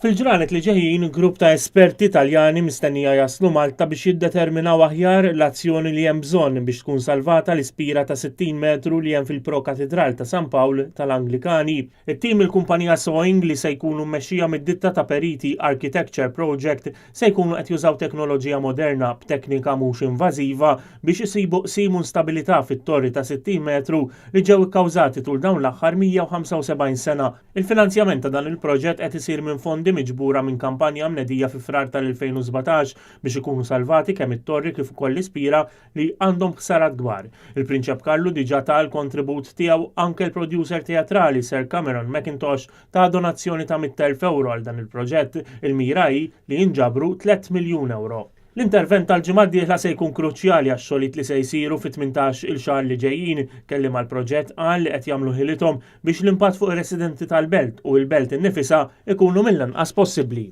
Fil-ġranet li ġejjin, grupp ta' esperti Taljani mistennija jaslu Malta biex jiddeterminaw aħjar l-azzjoni li hemm bżonn biex tkun salvata l-ispira ta' 60 metru li hemm fil-Pro-Katedral ta' San Pawl tal-Anglikani. It-tim il-kumpanija Sewing li se jkunu mmexxija mid-ditta ta' Periti Architecture Project se jkunu qed jużaw teknoloġija moderna b'teknika mhux invażiva biex isibu qsim stabilità fit-torri ta' 60 metru li ġew ikkawżati tul dawn l-aħħar 175 sena. Il-finanzjament ta' dan il-proġett qed isir minn fondi miġbura minn kampanja mnedija fi frar tal-2017 biex ikunu salvati kemm it-torri kif ukoll l-ispira li għandhom ħsarat kbar. Il-Prinċep Karlu diġà ta' l-kontribut tiegħu anke l-producer teatrali Sir Cameron Mackintosh ta' donazzjoni ta' 100,000 euro għal dan il-proġett, il-mira hi li jinġabru 3 miljun euro. L-intervent tal-ġimgħa d-dieħla se jkun kruċjali għax-xogħlijiet li se jsiru fit-18 il-xahar li ġejjin, kelliem mal-proġett qal li qed jagħmlu ħilithom biex l-impatt fuq ir-residenti tal-belt u l-belt innifisha ikunu mill-anqas possibbli.